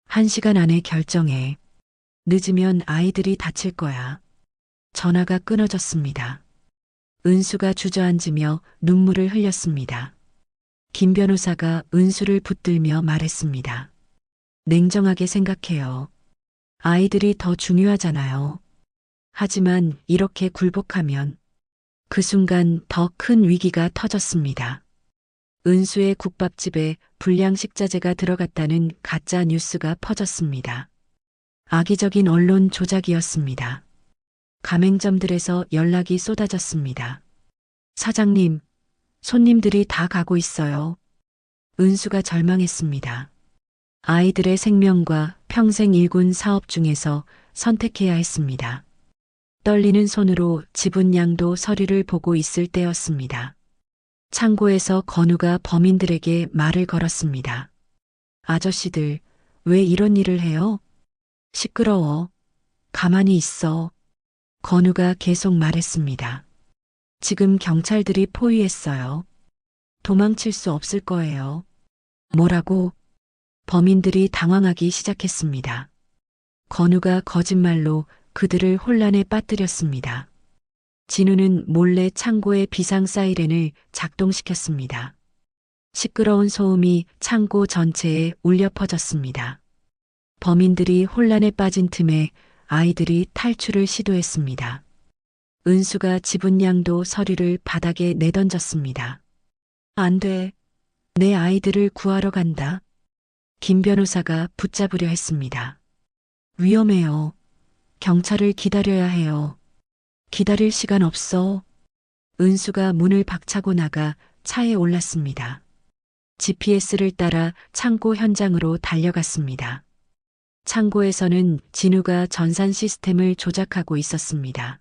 1시간 안에 결정해. 늦으면 아이들이 다칠 거야. 전화가 끊어졌습니다. 은수가 주저앉으며 눈물을 흘렸습니다. 김 변호사가 은수를 붙들며 말했습니다. 냉정하게 생각해요. 아이들이 더 중요하잖아요. 하지만 이렇게 굴복하면 그 순간 더 큰 위기가 터졌습니다. 은수의 국밥집에 불량식자재가 들어갔다는 가짜 뉴스가 퍼졌습니다. 악의적인 언론 조작이었습니다. 가맹점들에서 연락이 쏟아졌습니다. 사장님, 손님들이 다 가고 있어요. 은수가 절망했습니다. 아이들의 생명과 평생 일군 사업 중에서 선택해야 했습니다. 떨리는 손으로 지분양도 서류를 보고 있을 때였습니다. 창고에서 건우가 범인들에게 말을 걸었습니다. 아저씨들, 왜 이런 일을 해요? 시끄러워. 가만히 있어. 건우가 계속 말했습니다. 지금 경찰들이 포위했어요. 도망칠 수 없을 거예요. 뭐라고? 범인들이 당황하기 시작했습니다. 건우가 거짓말로 그들을 혼란에 빠뜨렸습니다. 진우는 몰래 창고의 비상 사이렌을 작동시켰습니다. 시끄러운 소음이 창고 전체에 울려 퍼졌습니다. 범인들이 혼란에 빠진 틈에 아이들이 탈출을 시도했습니다. 은수가 지분 양도 서류를 바닥에 내던졌습니다. 안 돼. 내 아이들을 구하러 간다. 김 변호사가 붙잡으려 했습니다. 위험해요. 경찰을 기다려야 해요. 기다릴 시간 없어. 은수가 문을 박차고 나가 차에 올랐습니다. GPS를 따라 창고 현장으로 달려갔습니다. 창고에서는 진우가 전산 시스템을 조작하고 있었습니다.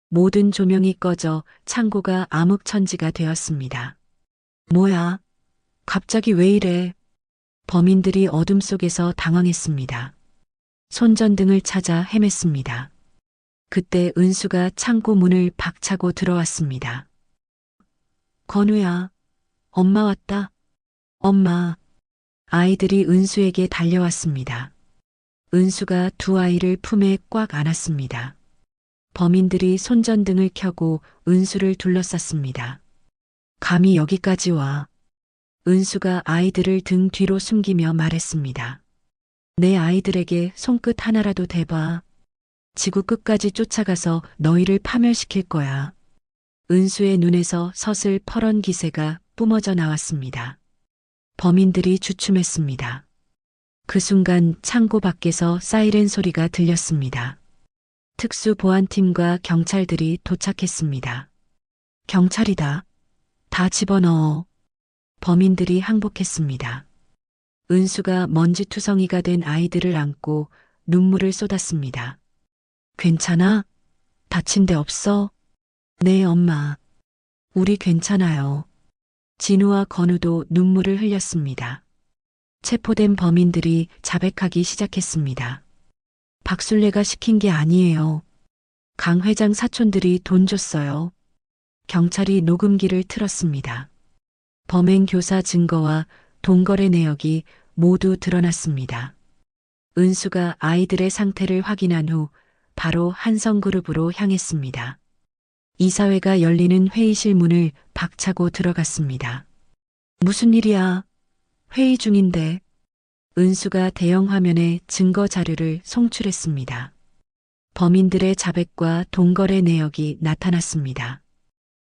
모든 조명이 꺼져 창고가 암흑천지가 되었습니다. 뭐야? 갑자기 왜 이래? 범인들이 어둠 속에서 당황했습니다. 손전등을 찾아 헤맸습니다. 그때 은수가 창고 문을 박차고 들어왔습니다. 건우야, 엄마 왔다. 엄마. 아이들이 은수에게 달려왔습니다. 은수가 두 아이를 품에 꽉 안았습니다. 범인들이 손전등을 켜고 은수를 둘러쌌습니다. 감히 여기까지 와. 은수가 아이들을 등 뒤로 숨기며 말했습니다. 내 아이들에게 손끝 하나라도 대봐. 지구 끝까지 쫓아가서 너희를 파멸시킬 거야. 은수의 눈에서 서슬 퍼런 기세가 뿜어져 나왔습니다. 범인들이 주춤했습니다. 그 순간 창고 밖에서 사이렌 소리가 들렸습니다. 특수보안팀과 경찰들이 도착했습니다. 경찰이다. 다 집어넣어. 범인들이 항복했습니다. 은수가 먼지투성이가 된 아이들을 안고 눈물을 쏟았습니다. 괜찮아? 다친 데 없어? 네, 엄마. 우리 괜찮아요. 진우와 건우도 눈물을 흘렸습니다. 체포된 범인들이 자백하기 시작했습니다. 박술래가 시킨 게 아니에요. 강 회장 사촌들이 돈 줬어요. 경찰이 녹음기를 틀었습니다. 범행 교사 증거와 돈거래 내역이 모두 드러났습니다. 은수가 아이들의 상태를 확인한 후 바로 한성그룹으로 향했습니다. 이사회가 열리는 회의실 문을 박차고 들어갔습니다. 무슨 일이야? 회의 중인데. 은수가 대형 화면에 증거 자료를 송출했습니다. 범인들의 자백과 돈거래 내역이 나타났습니다.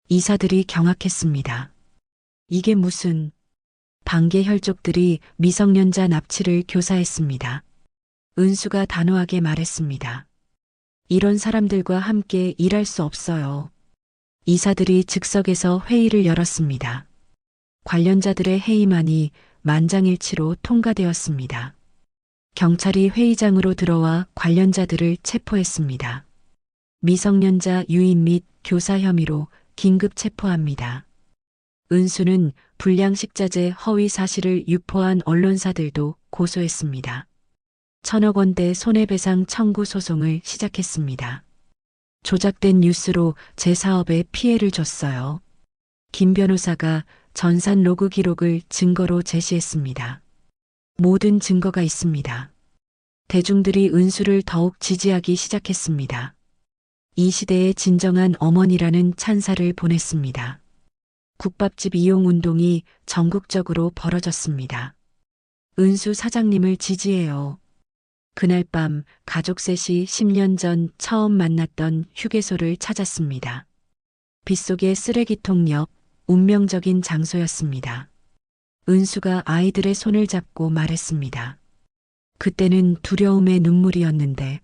이사들이 경악했습니다. 이게 무슨... 반개 혈족들이 미성년자 납치를 교사했습니다. 은수가 단호하게 말했습니다. 이런 사람들과 함께 일할 수 없어요. 이사들이 즉석에서 회의를 열었습니다. 관련자들의 해임안이 만장일치로 통과되었습니다. 경찰이 회의장으로 들어와 관련자들을 체포했습니다. 미성년자 유인 및 교사 혐의로 긴급 체포합니다. 은수는 불량식자재 허위 사실을 유포한 언론사들도 고소했습니다. 1,000억 원대 손해배상 청구 소송을 시작했습니다. 조작된 뉴스로 제 사업에 피해를 줬어요. 김 변호사가 전산 로그 기록을 증거로 제시했습니다. 모든 증거가 있습니다. 대중들이 은수를 더욱 지지하기 시작했습니다. 이 시대의 진정한 어머니라는 찬사를 보냈습니다. 국밥집 이용 운동이 전국적으로 벌어졌습니다. 은수 사장님을 지지해요. 그날 밤 가족 셋이 10년 전 처음 만났던 휴게소를 찾았습니다. 빗속의 쓰레기통 옆 운명적인 장소였습니다. 은수가 아이들의 손을 잡고 말했습니다. 그때는 두려움의 눈물이었는데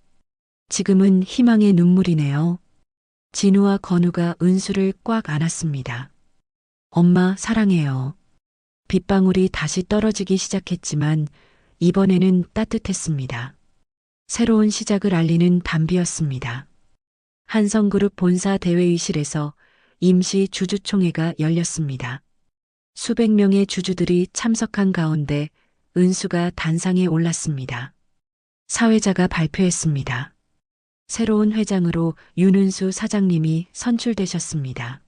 지금은 희망의 눈물이네요. 진우와 건우가 은수를 꽉 안았습니다. 엄마 사랑해요. 빗방울이 다시 떨어지기 시작했지만 이번에는 따뜻했습니다. 새로운 시작을 알리는 담비였습니다. 한성그룹 본사 대회의실에서 임시 주주총회가 열렸습니다. 수백 명의 주주들이 참석한 가운데 은수가 단상에 올랐습니다. 사회자가 발표했습니다. 새로운 회장으로 윤은수 사장님이 선출되셨습니다.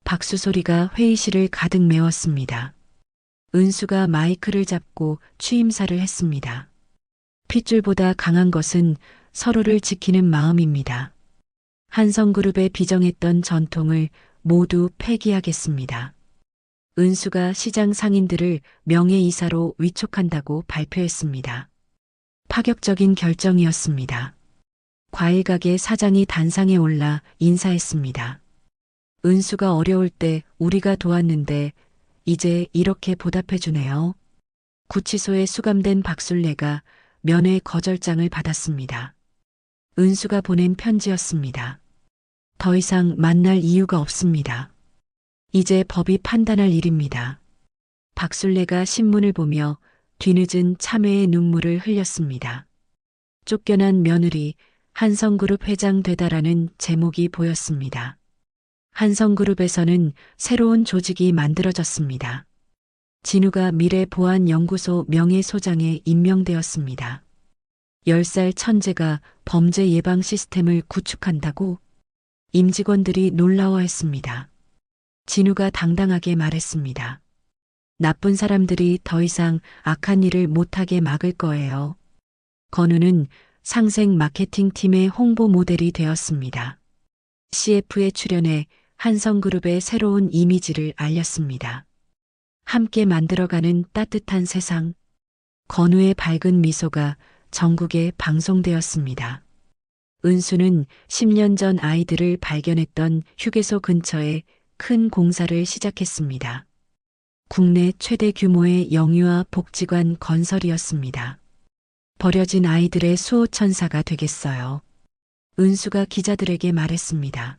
박수 소리가 회의실을 가득 메웠습니다. 은수가 마이크를 잡고 취임사를 했습니다. 핏줄보다 강한 것은 서로를 지키는 마음입니다. 한성그룹의 비정했던 전통을 모두 폐기하겠습니다. 은수가 시장 상인들을 명예이사로 위촉한다고 발표했습니다. 파격적인 결정이었습니다. 과일가게 사장이 단상에 올라 인사했습니다. 은수가 어려울 때 우리가 도왔는데 이제 이렇게 보답해 주네요. 구치소에 수감된 박술래가 면회 거절장을 받았습니다. 은수가 보낸 편지였습니다. 더 이상 만날 이유가 없습니다. 이제 법이 판단할 일입니다. 박술래가 신문을 보며 뒤늦은 참회의 눈물을 흘렸습니다. 쫓겨난 며느리 한성그룹 회장 되다라는 제목이 보였습니다. 한성그룹에서는 새로운 조직이 만들어졌습니다. 진우가 미래보안연구소 명예소장에 임명되었습니다. 10살 천재가 범죄 예방 시스템을 구축한다고 임직원들이 놀라워했습니다. 진우가 당당하게 말했습니다. 나쁜 사람들이 더 이상 악한 일을 못하게 막을 거예요. 건우는 상생 마케팅팀의 홍보 모델이 되었습니다. CF에 출연해 한성그룹의 새로운 이미지를 알렸습니다. 함께 만들어가는 따뜻한 세상. 건우의 밝은 미소가 전국에 방송되었습니다. 은수는 10년 전 아이들을 발견했던 휴게소 근처에 큰 공사를 시작했습니다. 국내 최대 규모의 영유아 복지관 건설이었습니다. 버려진 아이들의 수호천사가 되겠어요. 은수가 기자들에게 말했습니다.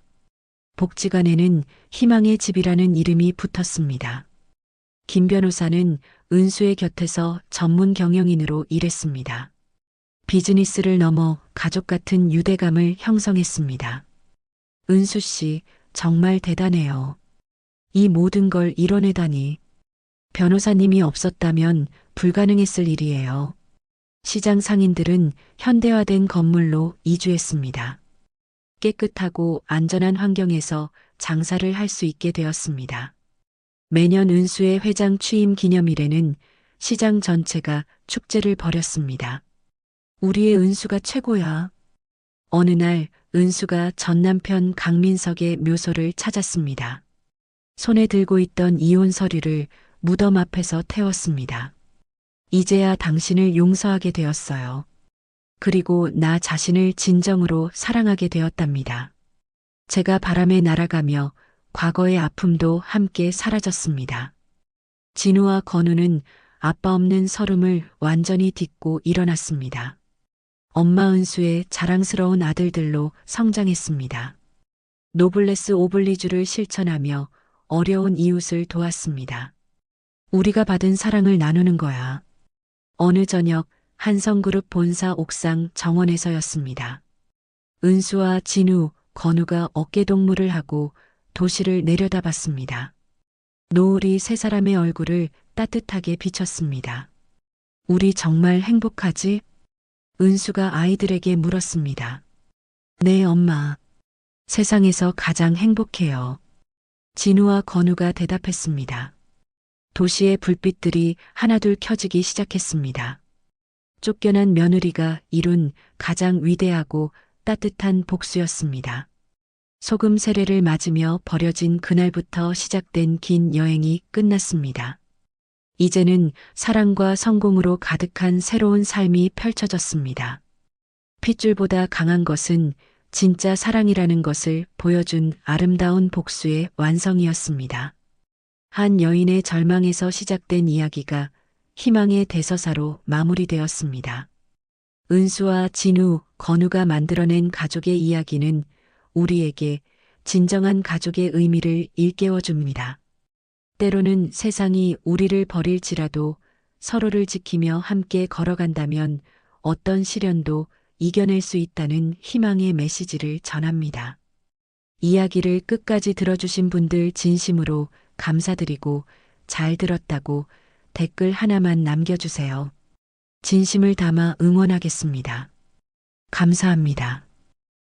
복지관에는 희망의 집이라는 이름이 붙었습니다. 김 변호사는 은수의 곁에서 전문 경영인으로 일했습니다. 비즈니스를 넘어 가족 같은 유대감을 형성했습니다. 은수 씨, 정말 대단해요. 이 모든 걸 이뤄내다니. 변호사님이 없었다면 불가능했을 일이에요. 시장 상인들은 현대화된 건물로 이주했습니다. 깨끗하고 안전한 환경에서 장사를 할 수 있게 되었습니다. 매년 은수의 회장 취임 기념일에는 시장 전체가 축제를 벌였습니다. 우리의 은수가 최고야. 어느 날 은수가 전 남편 강민석의 묘소를 찾았습니다. 손에 들고 있던 이혼 서류를 무덤 앞에서 태웠습니다. 이제야 당신을 용서하게 되었어요. 그리고 나 자신을 진정으로 사랑하게 되었답니다. 제가 바람에 날아가며 과거의 아픔도 함께 사라졌습니다. 진우와 건우는 아빠 없는 서름을 완전히 딛고 일어났습니다. 엄마 은수의 자랑스러운 아들들로 성장했습니다. 노블레스 오블리주를 실천하며 어려운 이웃을 도왔습니다. 우리가 받은 사랑을 나누는 거야. 어느 저녁 한성그룹 본사 옥상 정원에서였습니다. 은수와 진우, 건우가 어깨동무를 하고 도시를 내려다봤습니다. 노을이 세 사람의 얼굴을 따뜻하게 비쳤습니다. 우리 정말 행복하지? 은수가 아이들에게 물었습니다. 네, 엄마. 세상에서 가장 행복해요. 진우와 건우가 대답했습니다. 도시의 불빛들이 하나둘 켜지기 시작했습니다. 쫓겨난 며느리가 이룬 가장 위대하고 따뜻한 복수였습니다. 소금 세례를 맞으며 버려진 그날부터 시작된 긴 여행이 끝났습니다. 이제는 사랑과 성공으로 가득한 새로운 삶이 펼쳐졌습니다. 핏줄보다 강한 것은 진짜 사랑이라는 것을 보여준 아름다운 복수의 완성이었습니다. 한 여인의 절망에서 시작된 이야기가 희망의 대서사로 마무리되었습니다. 은수와 진우, 건우가 만들어낸 가족의 이야기는 우리에게 진정한 가족의 의미를 일깨워 줍니다. 때로는 세상이 우리를 버릴지라도 서로를 지키며 함께 걸어간다면 어떤 시련도 이겨낼 수 있다는 희망의 메시지를 전합니다. 이야기를 끝까지 들어주신 분들 진심으로 감사드리고 잘 들었다고 댓글 하나만 남겨주세요. 진심을 담아 응원하겠습니다. 감사합니다.